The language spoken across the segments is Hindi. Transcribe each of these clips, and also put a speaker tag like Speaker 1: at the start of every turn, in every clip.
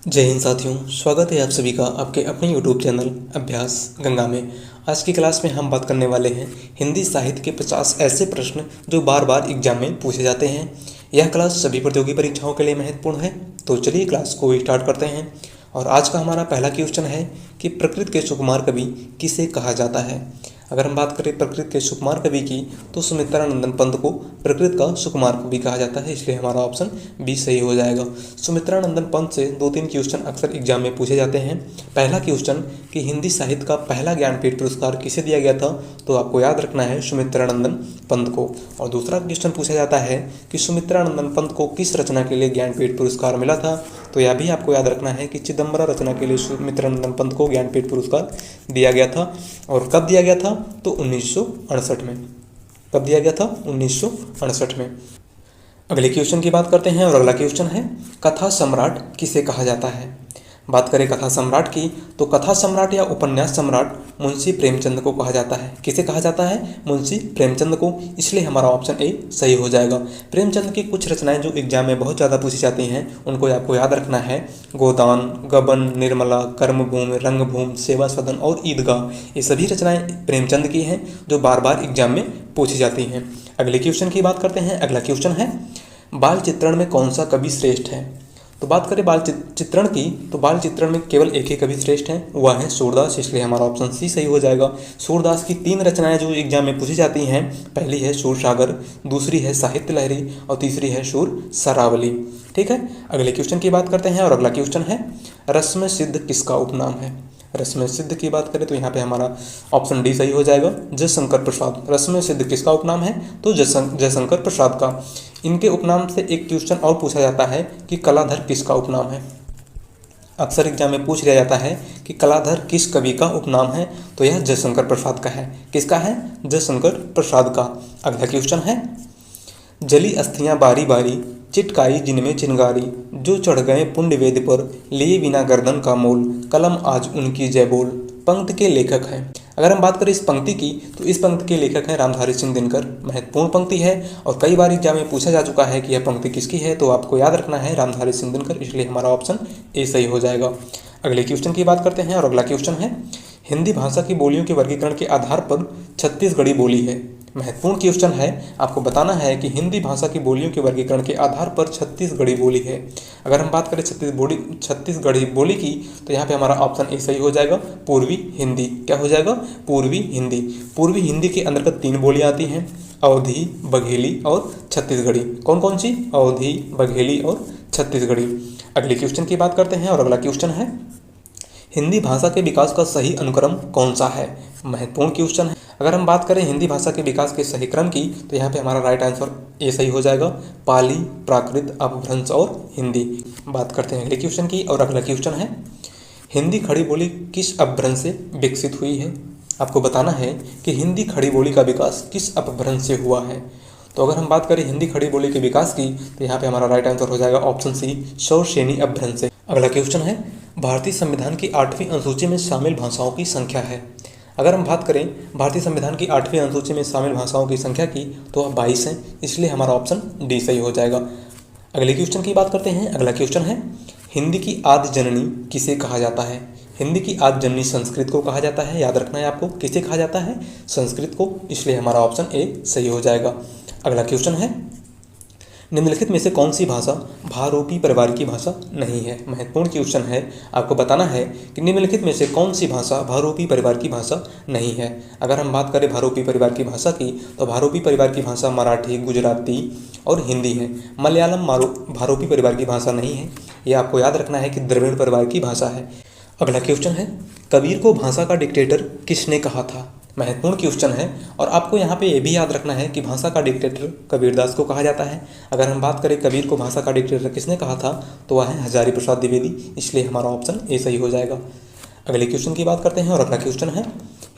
Speaker 1: जय हिंद साथियों, स्वागत है आप सभी का आपके अपने YouTube चैनल अभ्यास गंगा में। आज की क्लास में हम बात करने वाले हैं हिंदी साहित्य के 50 ऐसे प्रश्न जो बार बार एग्जाम में पूछे जाते हैं। यह क्लास सभी प्रतियोगी परीक्षाओं के लिए महत्वपूर्ण है। तो चलिए क्लास को स्टार्ट करते हैं। और आज का हमारा पहला क्वेश्चन है कि प्रकृत के सुकुमार कवि किसे कहा जाता है। अगर हम बात करें प्रकृत के सुकुमार कवि की, तो सुमित्रानंदन पंत को प्रकृत का सुकुमार कवि कहा जाता है, इसलिए हमारा ऑप्शन बी सही हो जाएगा। सुमित्रानंदन पंत से 2-3 क्वेश्चन अक्सर एग्जाम में पूछे जाते हैं। पहला क्वेश्चन कि हिंदी साहित्य का पहला ज्ञानपीठ पुरस्कार किसे दिया गया था, तो आपको याद रखना है सुमित्रानंदन पंत को। और दूसरा क्वेश्चन पूछा जाता है कि सुमित्रानंदन पंत को किस रचना के लिए ज्ञानपीठ पुरस्कार मिला था, तो यह भी आपको याद रखना है कि चिदम्बरा रचना के लिए सुमित्रानंदन पंत को ज्ञानपीठ पुरस्कार दिया गया था। और कब दिया गया था, तो 1968 में। कब दिया गया था, 1968 में। अगले क्वेश्चन की बात करते हैं और अगला क्वेश्चन है कथा सम्राट किसे कहा जाता है। बात करें कथा सम्राट की, तो कथा सम्राट या उपन्यास सम्राट मुंशी प्रेमचंद को कहा जाता है। किसे कहा जाता है, मुंशी प्रेमचंद को, इसलिए हमारा ऑप्शन ए सही हो जाएगा। प्रेमचंद की कुछ रचनाएं जो एग्जाम में बहुत ज़्यादा पूछी जाती हैं, उनको आपको याद रखना है। गोदान, गबन, निर्मला, कर्मभूमि, रंगभूमि, सेवा सदन और ईदगाह, ये सभी रचनाएं प्रेमचंद की हैं जो बार बार एग्जाम में पूछी जाती हैं। अगले क्वेश्चन की बात करते हैं। अगला क्वेश्चन है बाल चित्रण में कौन सा कवि श्रेष्ठ है। तो बात करें बाल चित्रण की, तो बाल चित्रण में केवल एक ही कवि श्रेष्ठ हैं, वह है सूरदास, इसलिए हमारा ऑप्शन सी सही हो जाएगा। सूरदास की 3 रचनाएं जो एग्जाम में पूछी जाती हैं, पहली है सूरसागर, दूसरी है साहित्य लहरी और तीसरी है सूर सरावली। ठीक है, अगले क्वेश्चन की बात करते हैं और अगला क्वेश्चन है रस्म सिद्ध किसका उपनाम है। रस्म सिद्ध की बात करें तो यहाँ पे हमारा ऑप्शन डी सही हो जाएगा, जयशंकर प्रसाद। रस्म सिद्ध किसका उपनाम है, तो जयशंकर प्रसाद का। इनके उपनाम से एक क्वेश्चन और पूछा जाता है कि कलाधर किसका उपनाम है। अक्सर एग्जाम में पूछ लिया जाता है कि कलाधर किस कवि का उपनाम है, तो यह जयशंकर प्रसाद का है। किसका है, जयशंकर प्रसाद का। अगला क्वेश्चन है जली अस्थियां बारी बारी, चिटकाई जिनमें चिनगारी, जो चढ़ गए पुण्य वेद पर, लिए बिना गर्दन का मोल, कलम आज उनकी जय बोल। पंक्ति के लेखक हैं। अगर हम बात करें इस पंक्ति की, तो इस पंक्ति के लेखक हैं रामधारी सिंह दिनकर। महत्वपूर्ण पंक्ति है और कई बार एग्जाम में पूछा जा चुका है कि यह पंक्ति किसकी है, तो आपको याद रखना है रामधारी सिंह दिनकर, इसलिए हमारा ऑप्शन ए सही हो जाएगा। अगले क्वेश्चन की बात करते हैं और अगला क्वेश्चन है हिंदी भाषा की बोलियों के वर्गीकरण के आधार पर छत्तीसगढ़ी बोली है। महत्वपूर्ण क्वेश्चन है, आपको बताना है कि हिंदी भाषा की बोलियों के वर्गीकरण के आधार पर छत्तीसगढ़ी बोली है। अगर हम बात करें छत्तीसगढ़ी बोली की, तो यहाँ पे हमारा ऑप्शन ए सही हो जाएगा, पूर्वी हिंदी। क्या हो जाएगा, पूर्वी हिंदी। पूर्वी हिंदी के अंतर्गत 3 बोलियाँ आती हैं, अवधी, बघेली और छत्तीसगढ़ी। कौन कौन सी, अवधी, बघेली और छत्तीसगढ़ी। अगले क्वेश्चन की बात करते हैं और अगला क्वेश्चन है हिंदी भाषा के विकास का सही अनुक्रम कौन सा है। महत्वपूर्ण क्वेश्चन है। अगर हम बात करें हिंदी भाषा के विकास के सही क्रम की, तो यहाँ पे हमारा राइट आंसर ए सही हो जाएगा, पाली, प्राकृत, अपभ्रंश और हिंदी। बात करते हैं अगले क्वेश्चन की और अगला क्वेश्चन है हिंदी खड़ी बोली किस अपभ्रंश से विकसित हुई है। आपको बताना है कि हिंदी खड़ी बोली का विकास किस अपभ्रंश से हुआ है। तो अगर हम बात करें हिंदी खड़ी बोली के विकास की, तो यहाँ पे हमारा राइट आंसर हो जाएगा ऑप्शन सी, शौरसेनी अपभ्रंश से। अगला क्वेश्चन है भारतीय संविधान की 8वीं अनुसूची में शामिल भाषाओं की संख्या है। अगर हम बात करें भारतीय संविधान की 8वीं अनुसूची में शामिल भाषाओं की संख्या की, तो वह 22 है, इसलिए हमारा ऑप्शन डी सही हो जाएगा। अगले क्वेश्चन की बात करते हैं। अगला क्वेश्चन है हिंदी की आदि जननी किसे कहा जाता है। हिंदी की आदि जननी संस्कृत को कहा जाता है। याद रखना है आपको, किसे कहा जाता है, संस्कृत को, इसलिए हमारा ऑप्शन ए सही हो जाएगा। अगला क्वेश्चन है निम्नलिखित में से कौन सी भाषा भारोपी परिवार की भाषा नहीं है। महत्वपूर्ण क्वेश्चन है, आपको बताना है कि निम्नलिखित में से कौन सी भाषा भारोपी परिवार की भाषा नहीं है। अगर हम बात करें भारोपी परिवार की भाषा की, तो भारोपी परिवार की भाषा मराठी, गुजराती और हिंदी है। मलयालम भारोपी परिवार की भाषा नहीं है। ये आपको याद रखना है कि द्रविड़ परिवार की भाषा है। अगला क्वेश्चन है कबीर को भाषा का डिक्टेटर किसने कहा था। महत्वपूर्ण क्वेश्चन है और आपको यहाँ पे ये भी याद रखना है कि भाषा का डिक्टेटर कबीरदास को कहा जाता है। अगर हम बात करें कबीर को भाषा का डिक्टेटर किसने कहा था, तो वह है हजारी प्रसाद द्विवेदी, इसलिए हमारा ऑप्शन ए सही हो जाएगा। अगले क्वेश्चन की बात करते हैं और अगला क्वेश्चन है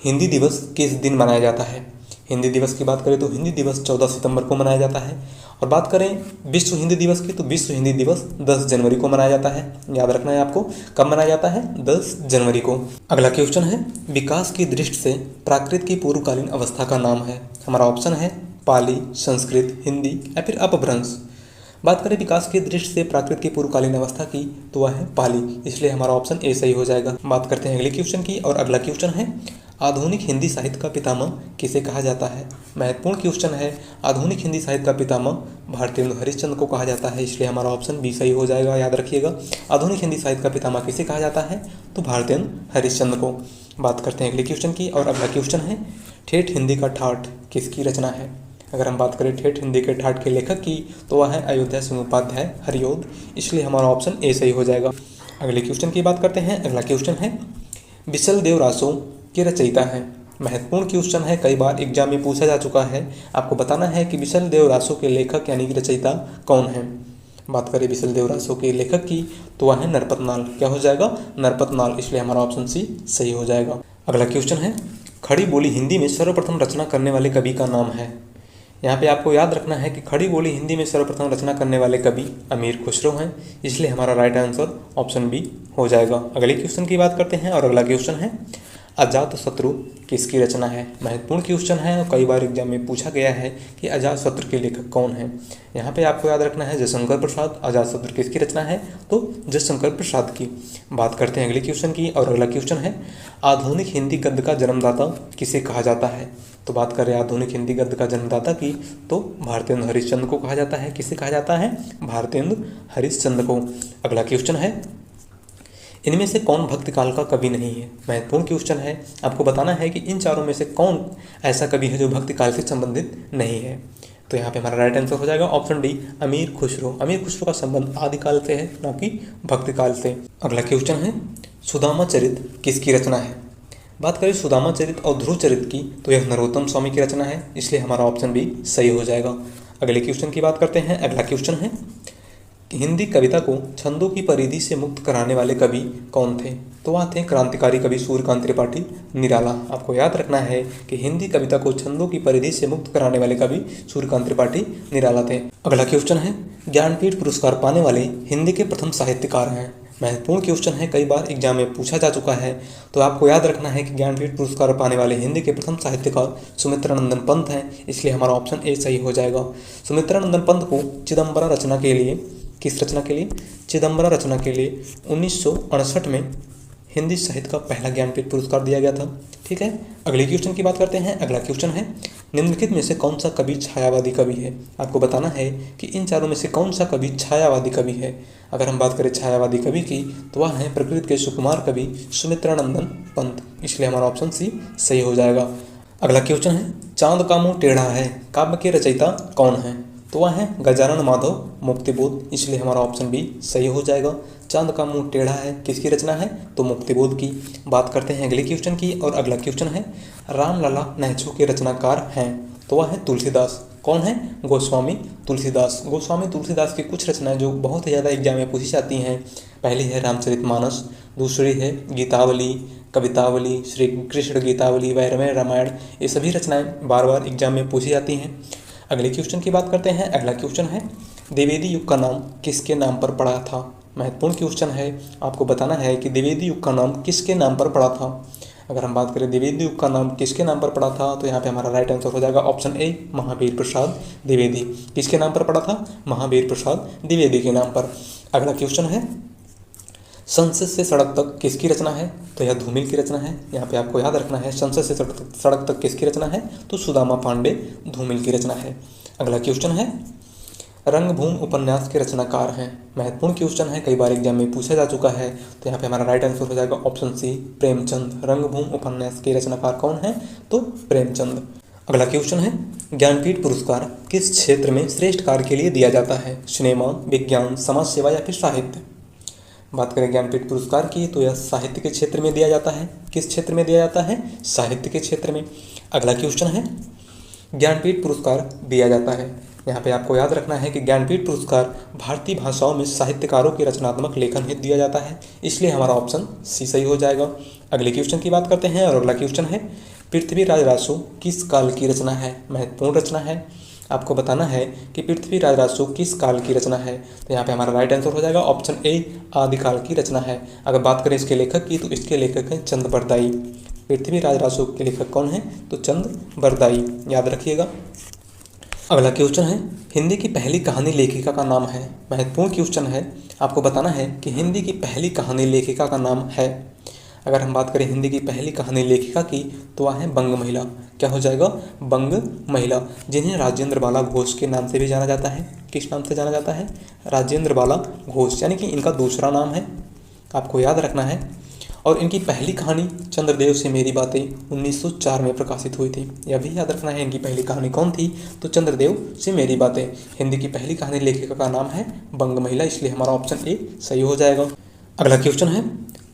Speaker 1: हिंदी दिवस किस दिन मनाया जाता है। हिंदी दिवस की बात करें तो हिंदी दिवस 14 सितंबर को मनाया जाता है। और बात करें विश्व हिंदी दिवस की, तो विश्व हिंदी दिवस 10 जनवरी को मनाया जाता है। याद रखना है आपको, कब मनाया जाता है, 10 जनवरी को। अगला क्वेश्चन है विकास की दृष्टि से प्राकृत की पूर्वकालीन अवस्था का नाम है। हमारा ऑप्शन है पाली, संस्कृत, हिंदी या फिर अपभ्रंश। बात करें विकास की दृष्टि से प्राकृत की पूर्वकालीन अवस्था की, तो वह है पाली, इसलिए हमारा ऑप्शन ए सही हो जाएगा। बात करते हैं अगले क्वेश्चन की, और अगला क्वेश्चन है आधुनिक हिंदी साहित्य का पितामह किसे कहा जाता है। महत्वपूर्ण क्वेश्चन है। आधुनिक हिंदी साहित्य का पितामह भारतेंदु हरिश्चंद्र को कहा जाता है, इसलिए हमारा ऑप्शन बी सही हो जाएगा। याद रखिएगा, आधुनिक हिंदी साहित्य का पितामह किसे कहा जाता है, तो भारतेंदु हरिश्चंद्र को। बात करते हैं अगले क्वेश्चन की, और अगला क्वेश्चन है ठेठ हिंदी का ठाठ किसकी रचना है। अगर हम बात करें ठेठ हिंदी के ठाठ के लेखक की, तो वह है अयोध्या सिंह उपाध्याय हरिओद, इसलिए हमारा ऑप्शन ए सही हो जाएगा। अगले क्वेश्चन की बात करते हैं। अगला क्वेश्चन है बिसल देव रासो के रचयिता है। महत्वपूर्ण क्वेश्चन है, कई बार एग्जाम में पूछा जा चुका है। आपको बताना है कि बिसल देव रासो के लेखक यानी कि रचयिता कौन है। बात करें बिसल देव रासो के लेखक की, तो वह है नरपतनाल। क्या हो जाएगा, नरपतनाल, इसलिए हमारा ऑप्शन सी सही हो जाएगा। अगला क्वेश्चन है खड़ी बोली हिंदी में सर्वप्रथम रचना करने वाले कवि का नाम है। यहाँ पे आपको याद रखना है कि खड़ी बोली हिंदी में सर्वप्रथम रचना करने वाले कवि अमीर खुसरो हैं, इसलिए हमारा राइट आंसर ऑप्शन बी हो जाएगा। अगले क्वेश्चन की बात करते हैं, और अगला क्वेश्चन है अजातशत्रु किसकी रचना है। महत्वपूर्ण क्वेश्चन है, कई बार एग्जाम में पूछा गया है कि अजातशत्रु के लेखक कौन है। यहाँ पे आपको याद रखना है जयशंकर प्रसाद। अजातशत्रु किसकी रचना है, तो जयशंकर प्रसाद की। बात करते हैं अगले क्वेश्चन की, और अगला क्वेश्चन है आधुनिक हिंदी गद्य का जन्मदाता किसे कहा जाता है। तो बात करें आधुनिक हिंदी गद्य का जन्मदाता की, तो भारतेंदु हरिश्चंद्र को कहा जाता है। किसे कहा जाता है, भारतेंदु हरिश्चंद्र को। अगला क्वेश्चन है इनमें से कौन भक्तिकाल का कवि नहीं है। महत्वपूर्ण क्वेश्चन है, आपको बताना है कि इन चारों में से कौन ऐसा कवि है जो भक्तिकाल से संबंधित नहीं है। तो यहाँ पे हमारा राइट आंसर हो जाएगा ऑप्शन डी, अमीर खुसरो। अमीर खुसरो का संबंध आदिकाल से है, न कि भक्तिकाल से। अगला क्वेश्चन है सुदामा चरित किसकी रचना है। बात करें सुदामा चरित और ध्रुव चरित की, तो यह नरोत्तम स्वामी की रचना है, इसलिए हमारा ऑप्शन बी सही हो जाएगा। अगले क्वेश्चन की बात करते हैं। अगला क्वेश्चन है हिंदी कविता को छंदों की परिधि से मुक्त कराने वाले कवि कौन थे। तो वह थे क्रांतिकारी कवि सूर्यकांत त्रिपाठी निराला। आपको याद रखना है कि हिंदी कविता को छंदों की परिधि से मुक्त कराने वाले कवि सूर्यकांत त्रिपाठी निराला थे। अगला क्वेश्चन है ज्ञानपीठ पुरस्कार पाने वाले हिंदी के प्रथम साहित्यकार हैं। महत्वपूर्ण क्वेश्चन है, कई बार एग्जाम में पूछा जा चुका है, तो आपको याद रखना है कि ज्ञानपीठ पुरस्कार पाने वाले हिंदी के प्रथम साहित्यकार सुमित्रानंदन पंत हैं, इसलिए हमारा ऑप्शन ए सही हो जाएगा। सुमित्रानंदन पंत को चिदम्बरा रचना के लिए, किस रचना के लिए, चिदम्बरा रचना के लिए 1968 में हिंदी साहित्य का पहला ज्ञानपीठ पुरस्कार दिया गया था। ठीक है, अगले क्वेश्चन की बात करते हैं। अगला क्वेश्चन है निम्नलिखित में से कौन सा कवि छायावादी कवि है। आपको बताना है कि इन चारों में से कौन सा कवि छायावादी कवि है। अगर हम बात करें छायावादी कवि की, तो वह है प्रकृति के सुकुमार कवि सुमित्रानंदन पंत, इसलिए हमारा ऑप्शन सी सही हो जाएगा। अगला क्वेश्चन है चांद का मुंह टेढ़ा है काव्य के रचयिता कौन है। तो वह है गजानन माधव मुक्तिबोध, इसलिए हमारा ऑप्शन बी सही हो जाएगा। चांद का मुंह टेढ़ा है किसकी रचना है, तो मुक्तिबोध की। बात करते हैं अगले क्वेश्चन की, और अगला क्वेश्चन है रामलला नहचू के रचनाकार हैं। तो वह है तुलसीदास। कौन है, गोस्वामी तुलसीदास। गोस्वामी तुलसीदास की कुछ रचनाएं जो बहुत ही ज़्यादा एग्जाम में पूछी जाती हैं, पहली है रामचरितमानस, दूसरी है गीतावली, कवितावली, श्री कृष्ण गीतावली, वैरमय रामायण। ये सभी रचनाएं बार बार एग्जाम में पूछी जाती हैं। अगले क्वेश्चन की बात करते हैं। अगला क्वेश्चन है द्विवेदी युग का नाम किसके नाम पर पड़ा था। महत्वपूर्ण क्वेश्चन है, आपको बताना है कि द्विवेदी युग का नाम किसके नाम पर पड़ा था। अगर हम बात करें द्विवेदी युग का नाम किसके नाम पर पड़ा था, तो यहाँ पे हमारा राइट आंसर हो जाएगा ऑप्शन ए, महावीर प्रसाद द्विवेदी। किसके नाम पर पड़ा था, महावीर प्रसाद द्विवेदी के नाम पर। अगला क्वेश्चन है संसद से सड़क तक किसकी रचना है। तो यह धूमिल की रचना है। यहाँ पे आपको याद रखना है संसद से सड़क तक किसकी रचना है, तो सुदामा पांडे धूमिल की रचना है। अगला क्वेश्चन है रंगभूमि उपन्यास के रचनाकार हैं। महत्वपूर्ण क्वेश्चन है, कई बार एग्जाम में पूछा जा चुका है, तो यहाँ पे हमारा राइट आंसर हो जाएगा ऑप्शन सी, प्रेमचंद। रंगभूमि उपन्यास के रचनाकार कौन है, तो प्रेमचंद। अगला क्वेश्चन है ज्ञानपीठ पुरस्कार किस क्षेत्र में श्रेष्ठ कार्य के लिए दिया जाता है। सिनेमा, विज्ञान, समाज सेवा या फिर साहित्य। बात करें ज्ञानपीठ पुरस्कार की, तो यह साहित्य के क्षेत्र में दिया जाता है। किस क्षेत्र में दिया जाता है, साहित्य के क्षेत्र में। अगला क्वेश्चन है ज्ञानपीठ पुरस्कार दिया जाता है, यहाँ पे आपको याद रखना है कि ज्ञानपीठ पुरस्कार भारतीय भाषाओं में साहित्यकारों के रचनात्मक लेखन हेतु दिया जाता है, इसलिए हमारा ऑप्शन सी सही हो जाएगा। अगले क्वेश्चन की बात करते हैं, और अगला क्वेश्चन है पृथ्वीराज रासो किस काल की रचना है। महत्वपूर्ण रचना है, आपको बताना है कि पृथ्वीराज रासो किस काल की रचना है। तो यहाँ पे हमारा राइट आंसर हो जाएगा ऑप्शन ए, आदिकाल की रचना है। अगर बात करें इसके लेखक की, तो इसके लेखक हैं चंद बरदाई। पृथ्वीराज रासो के लेखक कौन है, तो चंद बरदाई, याद रखिएगा। अगला क्वेश्चन है, हिंदी की पहली कहानी लेखिका का नाम है। महत्वपूर्ण क्वेश्चन है, आपको बताना है कि हिंदी की पहली कहानी लेखिका का नाम है। अगर हम बात करें हिंदी की पहली कहानी लेखिका की तो वह है बंग महिला। क्या हो जाएगा? बंग महिला, जिन्हें राजेंद्र बाला घोष के नाम से भी जाना जाता है। किस नाम से जाना जाता है? राजेंद्र बाला घोष, यानी कि इनका दूसरा नाम है, आपको याद रखना है। और इनकी पहली कहानी चंद्रदेव से मेरी बातें 1904 में प्रकाशित हुई थी। यह भी याद रखना है, इनकी पहली कहानी कौन थी? तो चंद्रदेव से मेरी बातें। हिंदी की पहली कहानी लेखिका का नाम है बंग महिला, इसलिए हमारा ऑप्शन ए सही हो जाएगा। अगला क्वेश्चन है,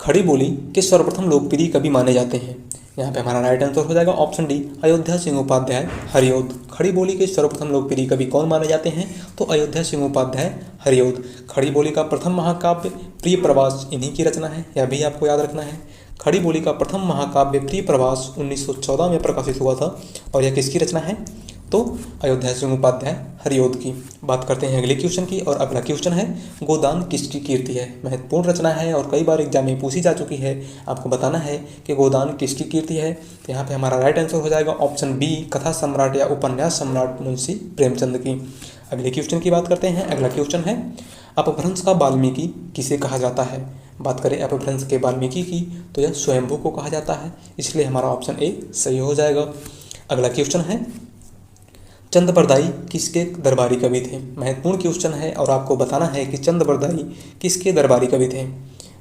Speaker 1: खड़ी बोली के सर्वप्रथम लोकप्रिय कवि माने जाते हैं। यहाँ पे हमारा राइट आंसर हो जाएगा ऑप्शन डी, अयोध्या सिंह उपाध्याय हरिऔध। खड़ी बोली के सर्वप्रथम लोकप्रिय कवि कौन माने जाते हैं? तो अयोध्या सिंह उपाध्याय हरिऔध। खड़ी बोली का प्रथम महाकाव्य प्रिय प्रवास इन्हीं की रचना है, यह भी आपको याद रखना है। खड़ी बोली का प्रथम महाकाव्य प्रिय प्रवास 1914 में प्रकाशित हुआ था, और यह किसकी रचना है? तो अयोध्या सिंह उपाध्याय हरिऔध की। बात करते हैं अगले क्वेश्चन की, और अगला क्वेश्चन है, गोदान किसकी कीर्ति है? महत्वपूर्ण रचना है और कई बार एग्जाम में पूछी जा चुकी है। आपको बताना है कि गोदान किसकी कीर्ति है। तो यहाँ पे हमारा राइट आंसर हो जाएगा ऑप्शन बी, कथा सम्राट या उपन्यास सम्राट मुंशी प्रेमचंद की। अगले क्वेश्चन की बात करते हैं। अगला क्वेश्चन है, अपभ्रंश का वाल्मीकि किसे कहा जाता है? बात करें अपभ्रंश के वाल्मीकि की तो यह स्वयंभू को कहा जाता है, इसलिए हमारा ऑप्शन ए सही हो जाएगा। अगला क्वेश्चन है, चंद बरदाई किसके दरबारी कवि थे? महत्वपूर्ण क्वेश्चन है और आपको बताना है कि चंद बरदाई किसके दरबारी कवि थे।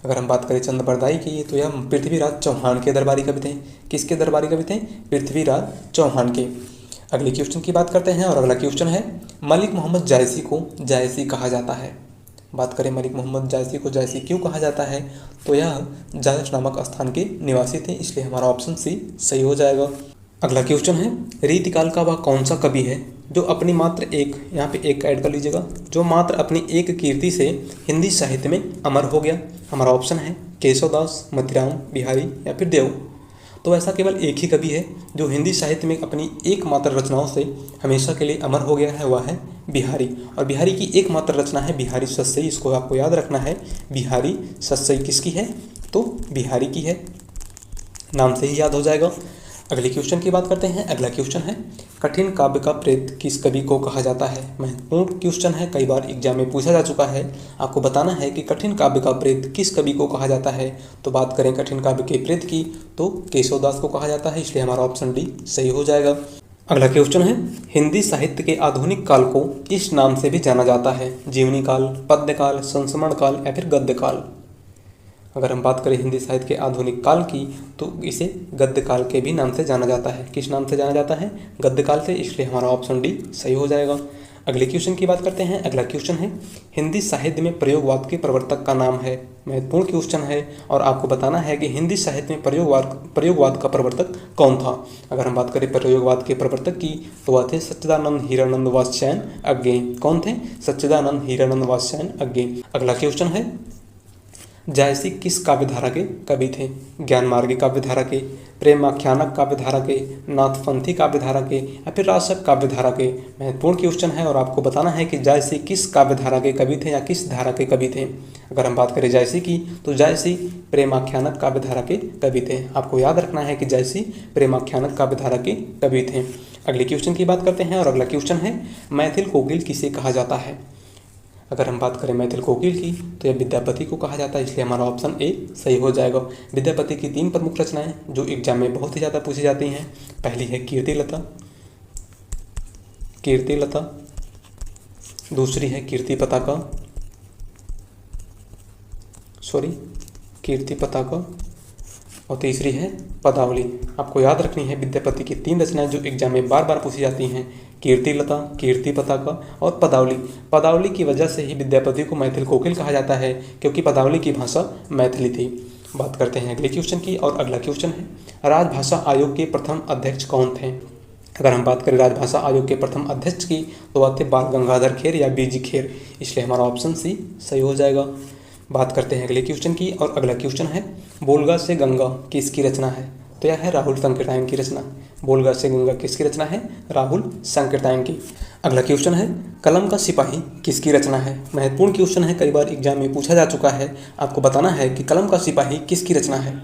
Speaker 1: अगर हम बात करें चंद बरदाई की तो यह पृथ्वीराज चौहान के दरबारी कवि थे। किसके दरबारी कवि थे? पृथ्वीराज चौहान के। अगले क्वेश्चन की बात करते हैं, और अगला क्वेश्चन है, मलिक मोहम्मद जायसी को जायसी कहा जाता है। बात करें मलिक मोहम्मद जायसी को जायसी क्यों कहा जाता है? तो यह जायस नामक स्थान के निवासी थे, इसलिए हमारा ऑप्शन सी सही हो जाएगा। अगला क्वेश्चन है, रीतिकाल का वह कौन सा कवि है जो अपनी मात्र एक, यहाँ पे एक ऐड कर लीजिएगा, जो मात्र अपनी एक कीर्ति से हिंदी साहित्य में अमर हो गया? हमारा ऑप्शन है केशवदास, मतिराम, बिहारी या फिर देव। तो ऐसा केवल एक ही कवि है जो हिंदी साहित्य में अपनी एकमात्र रचनाओं से हमेशा के लिए अमर हो गया है, वह है बिहारी। और बिहारी की एकमात्र रचना है बिहारी सस्सई, इसको आपको याद रखना है। बिहारी सस्सई किसकी है? तो बिहारी की है, नाम से ही याद हो जाएगा। अगले क्वेश्चन की बात करते हैं। अगला क्वेश्चन है, कठिन काव्य का प्रेत किस कवि को कहा जाता है? महत्वपूर्ण क्वेश्चन है, कई बार एग्जाम में पूछा जा चुका है। आपको बताना है कि कठिन काव्य का प्रेत किस कवि को कहा जाता है। तो बात करें कठिन काव्य के प्रेत की तो केशवदास को कहा जाता है, इसलिए हमारा ऑप्शन डी सही हो जाएगा। अगला क्वेश्चन है, हिंदी साहित्य के आधुनिक काल को इस नाम से भी जाना जाता है? जीवनी काल, पद्य काल, संस्मरण काल या फिर गद्य काल। अगर हम बात करें हिंदी साहित्य के आधुनिक काल की तो इसे गद्य काल के भी नाम से जाना जाता है। किस नाम से जाना जाता है? गद्य काल से, इसलिए हमारा ऑप्शन डी सही हो जाएगा। अगले क्वेश्चन की बात करते हैं। अगला क्वेश्चन है, हिंदी साहित्य में प्रयोगवाद के प्रवर्तक का नाम है? महत्वपूर्ण क्वेश्चन है और आपको बताना है कि हिंदी साहित्य में प्रयोगवाद का प्रवर्तक कौन था। अगर हम बात करें प्रयोगवाद के प्रवर्तक की तो वह थे सच्चिदानंद हीरानंद वात्स्यायन अज्ञे। कौन थे? सच्चिदानंद हीरानंद वात्स्यायन अज्ञे। अगला क्वेश्चन है, जायसी किस काव्यधारा के कवि थे? ज्ञानमार्गी काव्यधारा के, प्रेमाख्यानक काव्यधारा के, नाथपंथी काव्यधारा के या फिर रासक काव्यधारा के? महत्वपूर्ण क्वेश्चन है और आपको बताना है कि जायसी किस काव्यधारा के कवि थे या किस धारा के कवि थे। अगर हम बात करें जायसी की तो जायसी प्रेमाख्यानक काव्यधारा के कवि थे। आपको याद रखना है कि जायसी प्रेमाख्यानक काव्यधारा के कवि थे। अगले क्वेश्चन की बात करते हैं और अगला क्वेश्चन है, मैथिल कोकिल किसे कहा जाता है? अगर हम बात करें मैथिल कोकिल की तो यह विद्यापति को कहा जाता है, इसलिए हमारा ऑप्शन ए सही हो जाएगा। विद्यापति की 3 प्रमुख रचनाएं जो एग्जाम में बहुत ही ज़्यादा पूछी जाती हैं, पहली है कीर्तिलता, दूसरी है कीर्ति पताका और तीसरी है पदावली। आपको याद रखनी है विद्यापति की 3 रचनाएं जो एग्जाम में बार बार पूछी जाती हैं, कीर्तिलता, कीर्ति पताका और पदावली। पदावली की वजह से ही विद्यापति को मैथिल कोकिल कहा जाता है, क्योंकि पदावली की भाषा मैथिली थी। बात करते हैं अगले क्वेश्चन की और अगला क्वेश्चन है, राजभाषा आयोग के प्रथम अध्यक्ष कौन थे? अगर हम बात करें राजभाषा आयोग के प्रथम अध्यक्ष की तो वह थे बाल गंगाधर खेर या बीजी खेर, इसलिए हमारा ऑप्शन सी सही हो जाएगा। बात करते हैं अगले क्वेश्चन की और अगला क्वेश्चन है, बोलगा से गंगा किसकी रचना है? तो यह है राहुल संकृतायन की रचना। बोलगा से गंगा किसकी रचना है? राहुल संकृतायन की। अगला क्वेश्चन है, कलम का सिपाही किसकी रचना है? महत्वपूर्ण क्वेश्चन है, कई बार एग्जाम में पूछा जा चुका है। आपको बताना है कि कलम का सिपाही किसकी रचना है।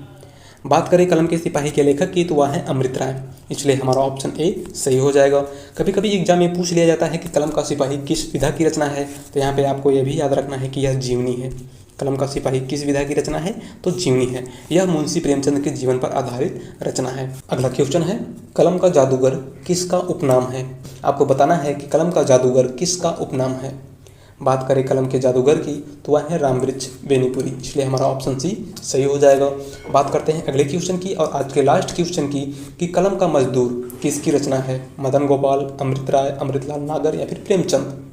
Speaker 1: बात करें कलम के सिपाही के लेखक की तो वह है अमृत राय, इसलिए हमारा ऑप्शन ए सही हो जाएगा। कभी कभी एग्जाम में पूछ लिया जाता है कि कलम का सिपाही किस विधा की रचना है, तो यहाँ पे आपको यह भी याद रखना है कि यह जीवनी है। कलम का सिपाही किस विधा की रचना है, तो जीवनी है। यह मुंशी प्रेमचंद के जीवन पर आधारित रचना है। अगला क्वेश्चन है, कलम का जादूगर किसका उपनाम है। आपको बताना है कि कलम का जादूगर किसका उपनाम है। बात करें कलम के जादूगर की तो वह है रामवृक्ष बेनीपुरी, इसलिए हमारा ऑप्शन सी सही हो जाएगा। बात करते हैं अगले क्वेश्चन की और आज के लास्ट क्वेश्चन की कि कलम का मजदूर किसकी रचना है। मदन गोपाल, अमृत राय, अमृतलाल नागर या फिर प्रेमचंद।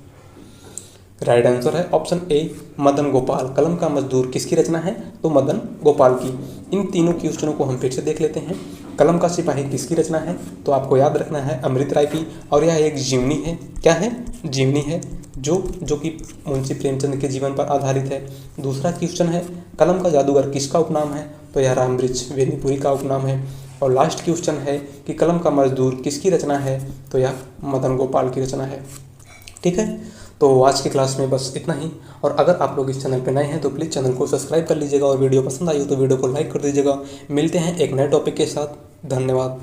Speaker 1: राइट आंसर है ऑप्शन ए मदन गोपाल। कलम का मजदूर किसकी रचना है, तो मदन गोपाल की। इन तीनों क्वेश्चनों को हम फिर से देख लेते हैं। कलम का सिपाही किसकी रचना है, तो आपको याद रखना है अमृत राय की, और यह एक जीवनी है। क्या है, जीवनी है, जो कि मुंशी प्रेमचंद के जीवन पर आधारित है। दूसरा क्वेश्चन है, कलम का जादूगर किसका उपनाम है, तो यह रामवृक्ष बेनीपुरी का उपनाम है। और लास्ट क्वेश्चन है कि कलम का मजदूर किसकी रचना है, तो यह मदन गोपाल की रचना है। ठीक है, तो आज की क्लास में बस इतना ही। और अगर आप लोग इस चैनल पर नए हैं तो प्लीज़ चैनल को सब्सक्राइब कर लीजिएगा, और वीडियो पसंद आई हो तो वीडियो को लाइक कर दीजिएगा। मिलते हैं एक नए टॉपिक के साथ। धन्यवाद।